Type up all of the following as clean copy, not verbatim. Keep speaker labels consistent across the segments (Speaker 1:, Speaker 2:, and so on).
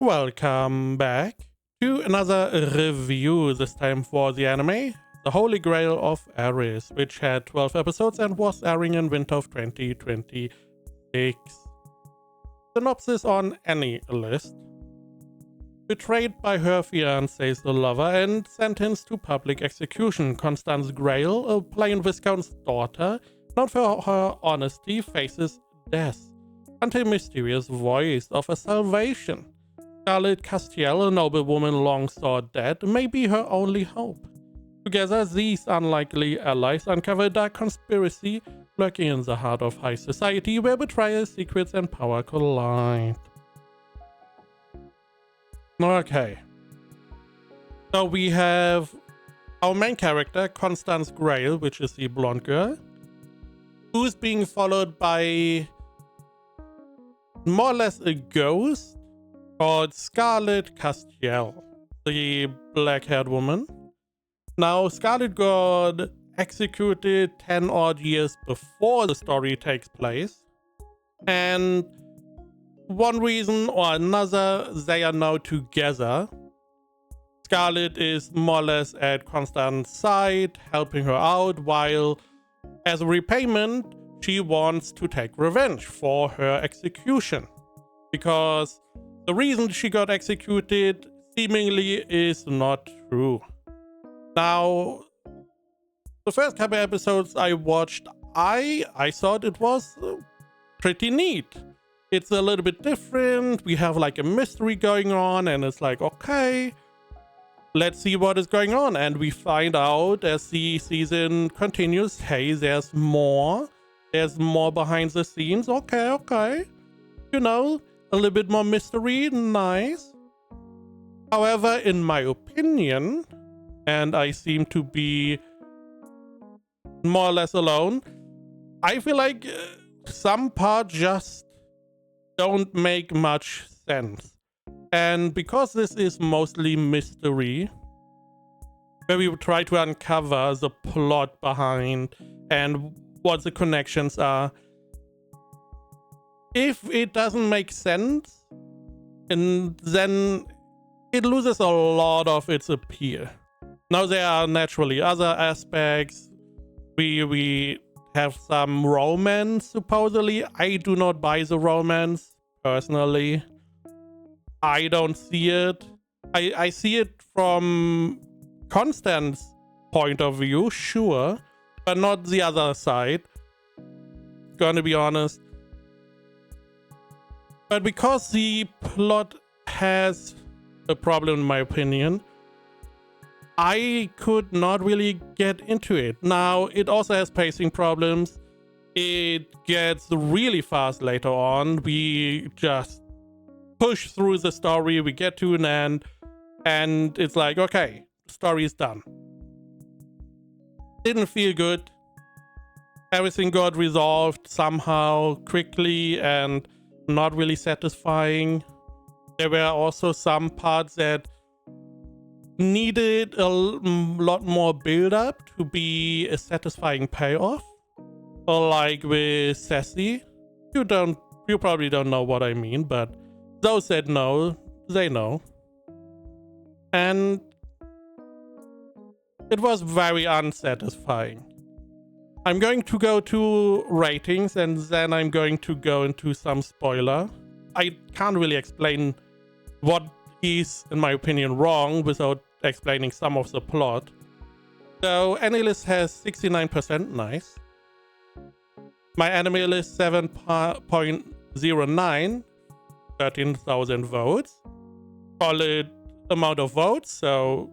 Speaker 1: Welcome back to another review, this time for the anime The Holy Grail of Eris, which had 12 episodes and was airing in winter of 2026. Synopsis on any list. Betrayed by her fiancé's lover and sentenced to public execution, Constance Grail, a plain viscount's daughter, known for her honesty, faces death until mysterious voice of a salvation. Scarlet Castiel, a noblewoman long thought dead, may be her only hope. Together, these unlikely allies uncover a dark conspiracy lurking in the heart of high society, where betrayal, secrets, and power collide. Okay. So we have our main character, Constance Grail, which is the blonde girl, who's being followed by more or less a ghost called Scarlet Castiel, the black-haired woman. Now, Scarlet got executed 10 odd years before the story takes place, and one reason or another, they are now together. Scarlet is more or less at Constance's side, helping her out, while as a repayment, she wants to take revenge for her execution, because the reason she got executed seemingly is not true. Now, the first couple episodes I watched, I thought it was pretty neat. It's a little bit different. We have like a mystery going on, and it's like, okay, let's see what is going on. And we find out as the season continues, hey, there's more. There's more behind the scenes. Okay. You know, a little bit more mystery, nice. However, in my opinion, and I seem to be more or less alone, I feel like some parts just don't make much sense. And because this is mostly mystery, where we try to uncover the plot behind and what the connections are, if it doesn't make sense, and then it loses a lot of its appeal. Now, there are naturally other aspects. We have some romance, supposedly. I do not buy the romance, personally. I don't see it. I see it from Constance's point of view, sure, but not the other side. Gonna be honest. But because the plot has a problem, in my opinion, I could not really get into it. Now, it also has pacing problems. It gets really fast later on. We just push through the story, we get to an end, and it's like, okay, story is done. Didn't feel good. Everything got resolved somehow quickly and not really satisfying. There were also some parts that needed a lot more build-up to be a satisfying payoff. Like with Sassy. You probably don't know what I mean, but those that know, they know. And it was very unsatisfying. I'm going to go to ratings, and then I'm going to go into some spoiler. I can't really explain what is, in my opinion, wrong without explaining some of the plot. So Anilist has 69%, nice. My anime list 7.09, 13,000 votes. Solid amount of votes, so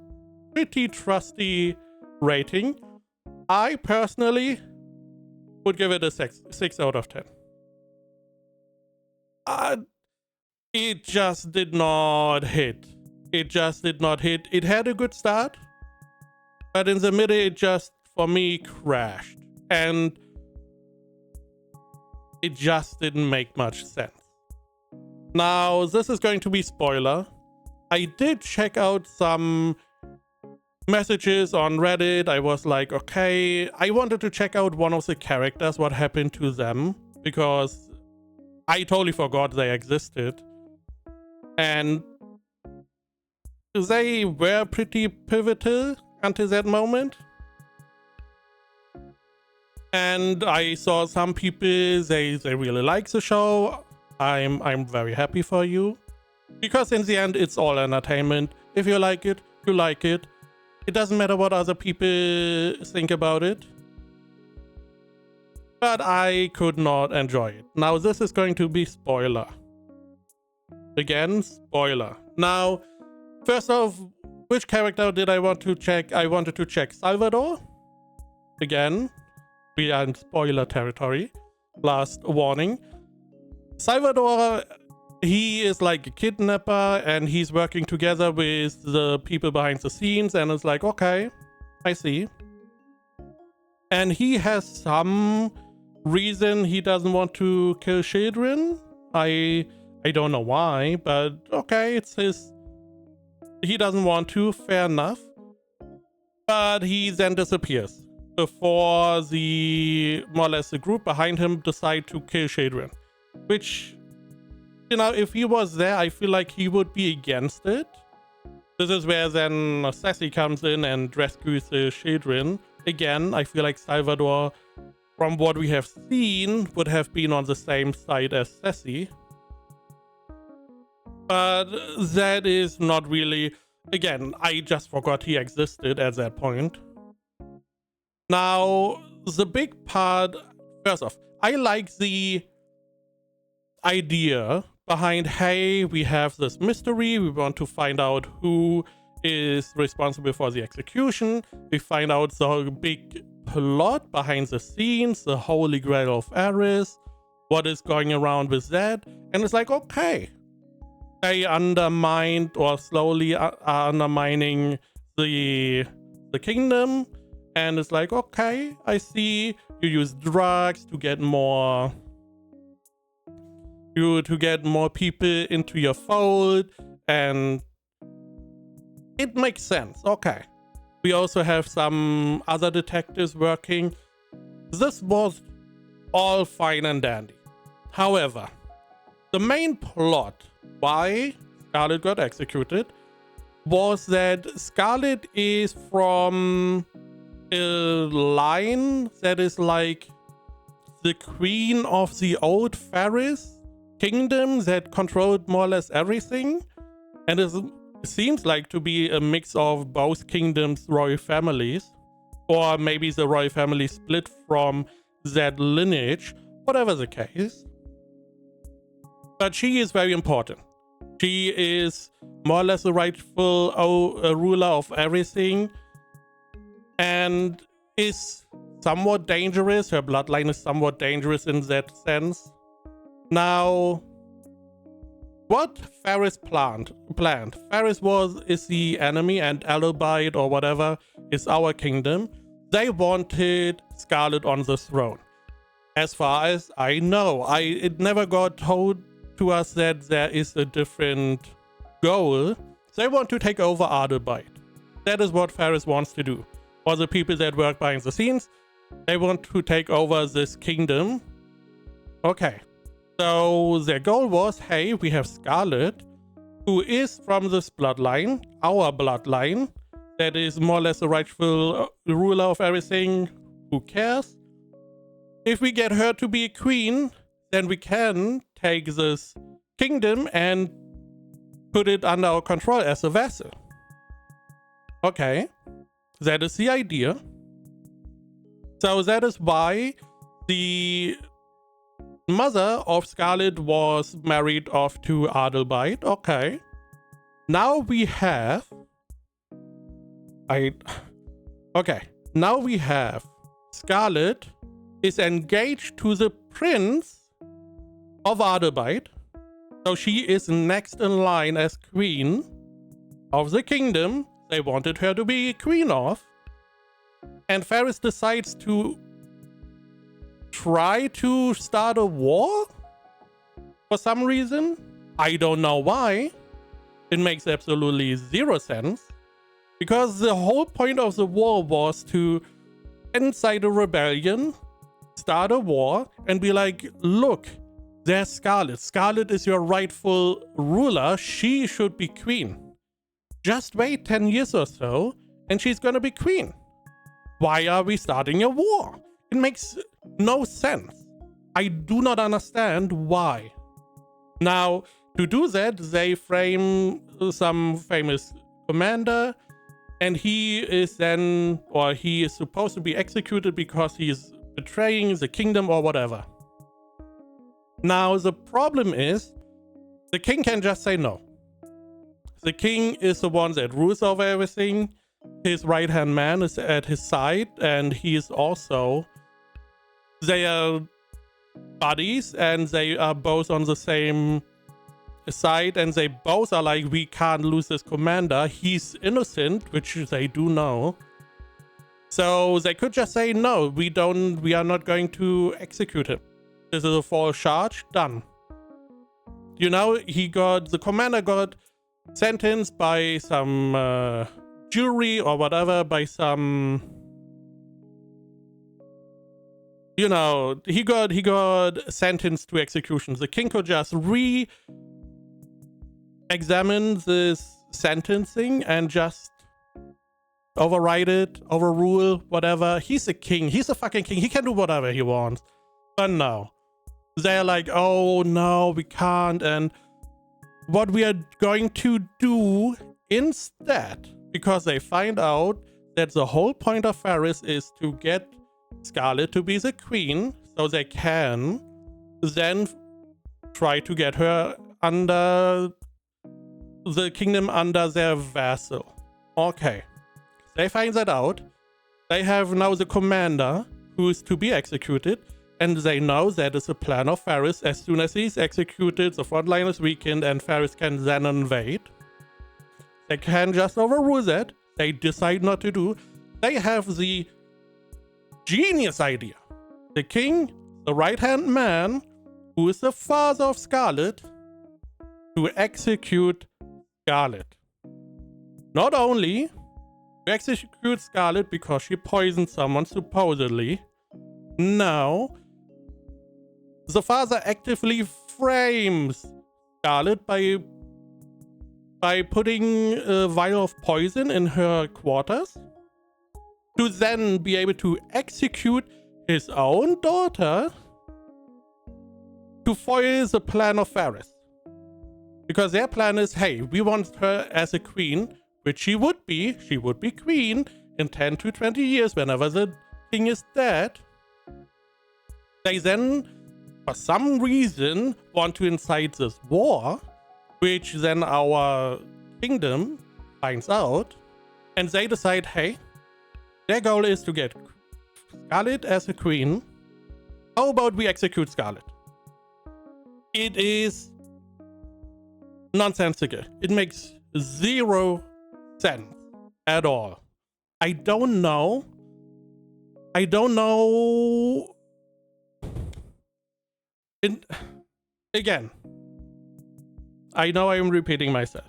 Speaker 1: pretty trusty rating. I personally would give it a 6 out of 10. It just did not hit. It had a good start, but in the middle it just, for me, crashed. And it just didn't make much sense. Now, this is going to be spoiler. I did check out some messages on Reddit. I was like, okay, I wanted to check out one of the characters, what happened to them, because I totally forgot they existed. And they were pretty pivotal until that moment. And I saw some people, they really like the show. I'm very happy for you. Because in the end, it's all entertainment. If you like it, you like it. It doesn't matter what other people think about it. But I could not enjoy it. Now, this is going to be spoiler. Again, spoiler. Now, first off, which character did I want to check? I wanted to check Salvador. Again, we are in spoiler territory. Last warning. Salvador, he is like a kidnapper and he's working together with the people behind the scenes, and it's like, okay, I see. And he has some reason he doesn't want to kill children. I don't know why, but okay, it's his. He doesn't want to, fair enough. But he then disappears before the more or less the group behind him decide to kill children. Which, you know, if he was there, I feel like he would be against it. This is where then Sassy comes in and rescues the children. Again, I feel like Salvador, from what we have seen, would have been on the same side as Sassy. But that is not really... Again, I just forgot he existed at that point. Now, the big part... First off, I like the idea behind, hey, we have this mystery, we want to find out who is responsible for the execution. We find out the big plot behind the scenes, the Holy Grail of Eris, what is going around with that. And it's like, okay, they undermined or slowly are undermining the kingdom. And it's like, okay, I see you use drugs to get more... to get more people into your fold, and it makes sense. Okay. We also have some other detectives working. This was all fine and dandy. However, the main plot why Scarlet got executed was that Scarlet is from a line that is like the queen of the old Faris kingdom that controlled more or less everything, and it seems like to be a mix of both kingdoms' royal families, or maybe the royal family split from that lineage, whatever the case. But she is very important. She is more or less the rightful ruler of everything, and is somewhat dangerous. Her bloodline is somewhat dangerous in that sense. Now, what Faris planned. Faris is the enemy, and Alobite or whatever is our kingdom. They wanted Scarlet on the throne. As far as I know, it never got told to us that there is a different goal. They want to take over Alobite. That is what Faris wants to do. For the people that work behind the scenes, they want to take over this kingdom. Okay. So their goal was, hey, we have Scarlet, who is from this bloodline, our bloodline, that is more or less the rightful ruler of everything. Who cares? If we get her to be a queen, then we can take this kingdom and put it under our control as a vassal. Okay, that is the idea. So that is why the mother of Scarlet was married off to Adelbite. Okay. Now we have... Now we have Scarlet is engaged to the prince of Adelbite. So she is next in line as queen of the kingdom they wanted her to be queen of. And Faris decides to try to start a war for some reason. I don't know why. It makes absolutely zero sense, because the whole point of the war was to incite a rebellion, start a war, and be like, look, there's Scarlet. Scarlet is your rightful ruler. She should be queen. Just wait 10 years or so, and she's gonna be queen. Why are we starting a war? It makes no sense. I do not understand why. Now, to do that, they frame some famous commander, and he is supposed to be executed because he is betraying the kingdom or whatever. Now, the problem is, the king can just say no. The king is the one that rules over everything. His right-hand man is at his side, and he is also... They are buddies, and they are both on the same side, and they both are like, we can't lose this commander. He's innocent, which they do know. So they could just say, no, we are not going to execute him. This is a false charge, done. You know, the commander got sentenced by some jury or whatever, by some, you know, he got sentenced to execution. The king could just examine this sentencing and just override it, overrule, whatever. He's a king. He's a fucking king. He can do whatever he wants. But no. They're like, oh no, we can't. And what we are going to do instead, because they find out that the whole point of Eris is to get Scarlet to be the queen, so they can then try to get her under the kingdom under their vassal. Okay. They find that out. They have now the commander who is to be executed, and they know that is a plan of Eris. As soon as he's executed, the front line is weakened, and Eris can then invade. They can just overrule that. They decide not to do. They have the genius idea. The king, the right-hand man, who is the father of Scarlet, to execute Scarlet. Not only to execute Scarlet because she poisoned someone, supposedly. No. The father actively frames Scarlet by putting a vial of poison in her quarters to then be able to execute his own daughter to foil the plan of Eris. Because their plan is, hey, we want her as a queen, which she would be queen in 10 to 20 years whenever the king is dead. They then, for some reason, want to incite this war, which then our kingdom finds out, and they decide, hey, their goal is to get Scarlet as a queen. How about we execute Scarlet? It is nonsensical. It makes zero sense at all. I don't know. Again, I know I am repeating myself.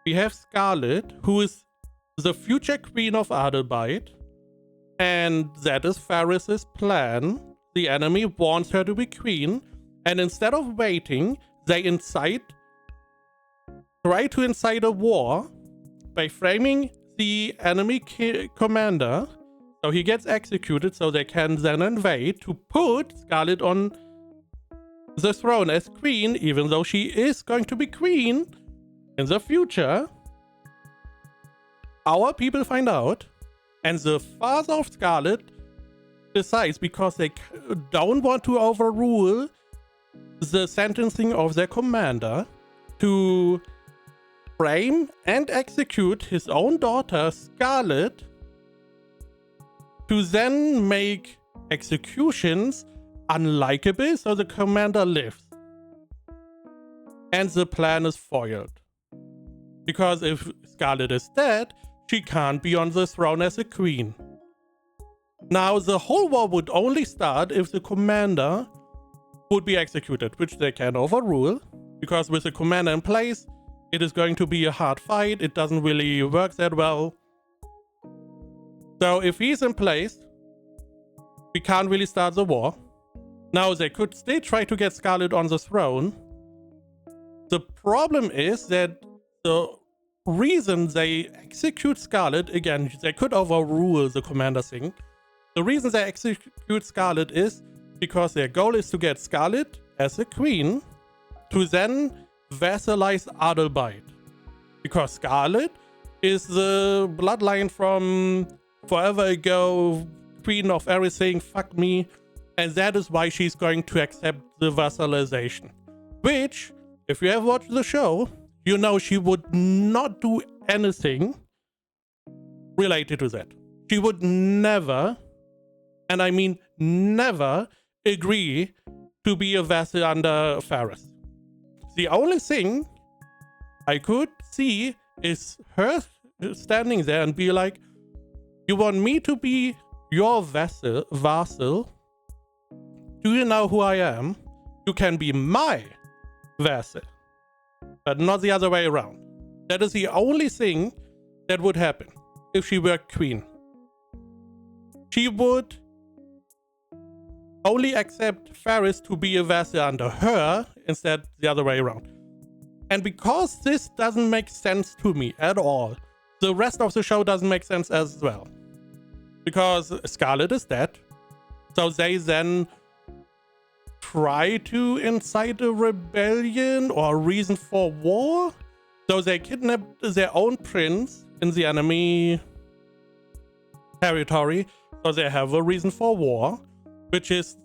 Speaker 1: We have Scarlet, who is the future queen of Adelbite, and that is Eris's plan. The enemy wants her to be queen, and instead of waiting, they try to incite a war by framing the enemy commander so he gets executed, so they can then invade to put Scarlet on the throne as queen, even though she is going to be queen in the future. Our people find out, and the father of Scarlet decides, because they don't want to overrule the sentencing of their commander, to frame and execute his own daughter, Scarlet, to then make executions unlikable so the commander lives. And the plan is foiled. Because if Scarlet is dead, she can't be on the throne as a queen. Now, the whole war would only start if the commander would be executed, which they can overrule, because with the commander in place, it is going to be a hard fight. It doesn't really work that well. So if he's in place, we can't really start the war. Now, they could still try to get Scarlet on the throne. The problem is that the reason they execute Scarlet, again, they could overrule the commander thing. The reason they execute Scarlet is because their goal is to get Scarlet as a queen to then vassalize Adelbite. Because Scarlet is the bloodline from forever ago, Queen of everything, fuck me, and that is why she's going to accept the vassalization. Which, if you ever watched the show, you know she would not do anything related to that. She would never, and I mean never, agree to be a vassal under Ferris. The only thing I could see is her standing there and be like, you want me to be your vassal? Do you know who I am? You can be my vassal, but not the other way around. That is the only thing that would happen if she were queen. She would only accept Ferris to be a vassal under her, instead the other way around. And because this doesn't make sense to me at all, the rest of the show doesn't make sense as well. Because Scarlet is dead, so they then try to incite a rebellion or a reason for war. So they kidnap their own prince in the enemy territory, so they have a reason for war, which is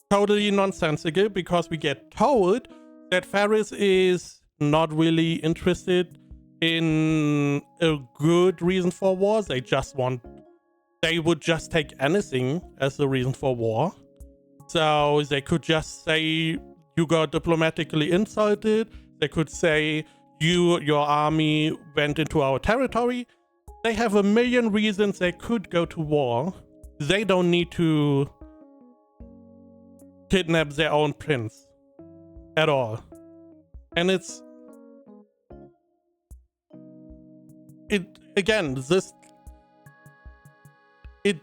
Speaker 1: totally nonsensical because we get told that Ferris is not really interested in a good reason for war. They would just take anything as a reason for war. So they could just say you got diplomatically insulted. They could say your army went into our territory. They have a million reasons they could go to war. They don't need to kidnap their own prince at all. And it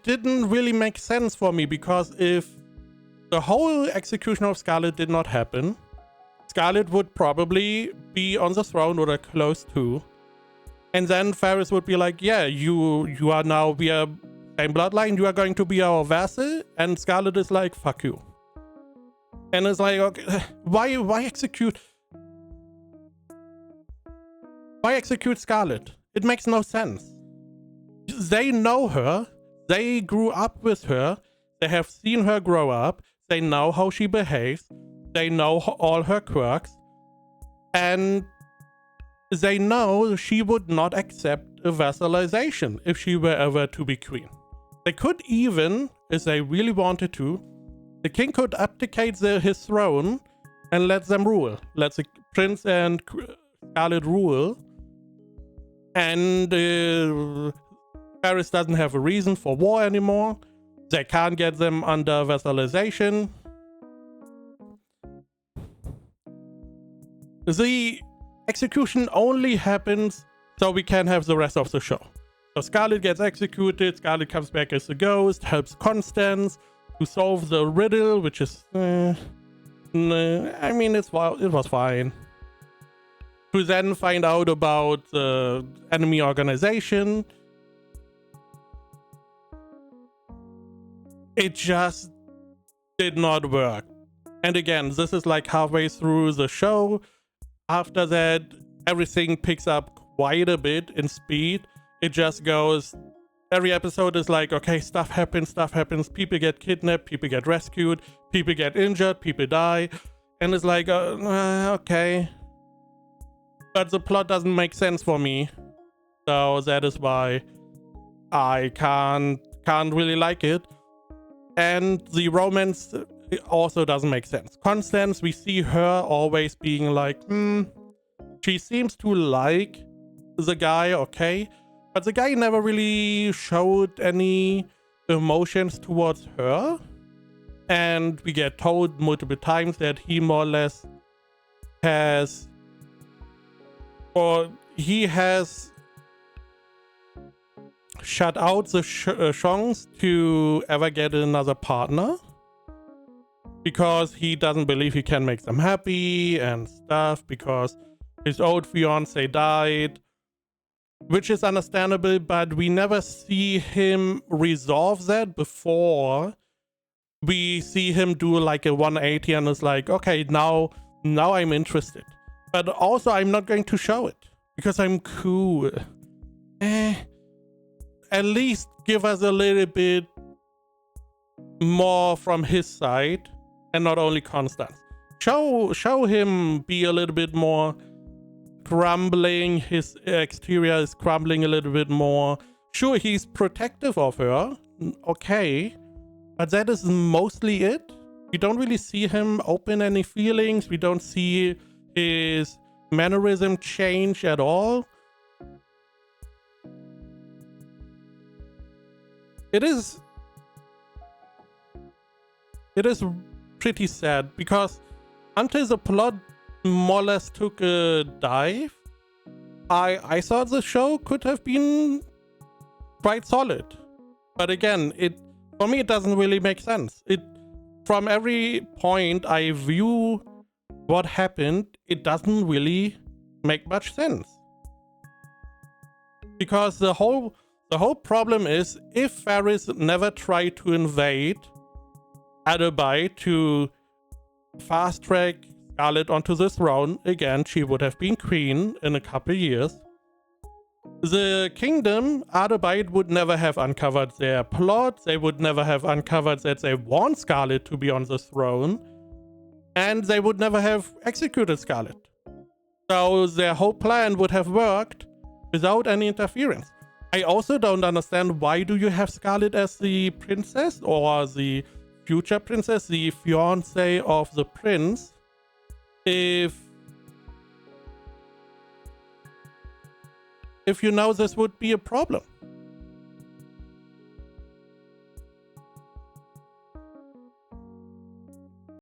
Speaker 1: didn't really make sense for me, because if the whole execution of Scarlet did not happen, Scarlet would probably be on the throne or close to, and then Ferris would be like, yeah, you are now, we are same bloodline, you are going to be our vassal, and Scarlet is like, fuck you. And it's like, okay, why execute Scarlet? It makes no sense. They know her, they grew up with her, they have seen her grow up, they know how she behaves, they know all her quirks, and they know she would not accept a vassalization if she were ever to be queen. They could even, if they really wanted to, the king could abdicate his throne and let them rule. Let the prince and Scarlet rule, and Paris doesn't have a reason for war anymore. They can't get them under vassalization. The execution only happens so we can have the rest of the show. So Scarlet gets executed, Scarlet comes back as a ghost, helps Constance to solve the riddle, which is... I mean, it was fine. To then find out about the enemy organization. It just did not work. And again, this is like halfway through the show. After that, everything picks up quite a bit in speed. It just goes, every episode is like, okay, stuff happens, people get kidnapped, people get rescued, people get injured, people die. And it's like, okay. But the plot doesn't make sense for me. So that is why I can't really like it. And the romance also doesn't make sense. Constance, we see her always being like, she seems to like the guy, okay, but the guy never really showed any emotions towards her. And we get told multiple times that he more or less has, or he has shut out the chance to ever get another partner, because he doesn't believe he can make them happy and stuff, because his old fiance died, which is understandable, but we never see him resolve that before we see him do like a 180 and it's like, okay, now I'm interested. But also I'm not going to show it because I'm cool. At least give us a little bit more from his side and not only Constance. Show him be a little bit more crumbling. His exterior is crumbling a little bit more. Sure, he's protective of her. Okay. But that is mostly it. We don't really see him open any feelings. We don't see his mannerism change at all. It is pretty sad because until the plot more or less took a dive, I thought the show could have been quite solid. But again, for me, it doesn't really make sense. From every point I view what happened, it doesn't really make much sense. Because the whole problem is, if Eris never tried to invade Adalbite to fast track Scarlet onto the throne, again, she would have been queen in a couple years. The kingdom, Adalbite, would never have uncovered their plot. They would never have uncovered that they want Scarlet to be on the throne. And they would never have executed Scarlet. So their whole plan would have worked without any interference. I also don't understand, why do you have Scarlet as the princess or the future princess, the fiancé of the prince, if you know this would be a problem.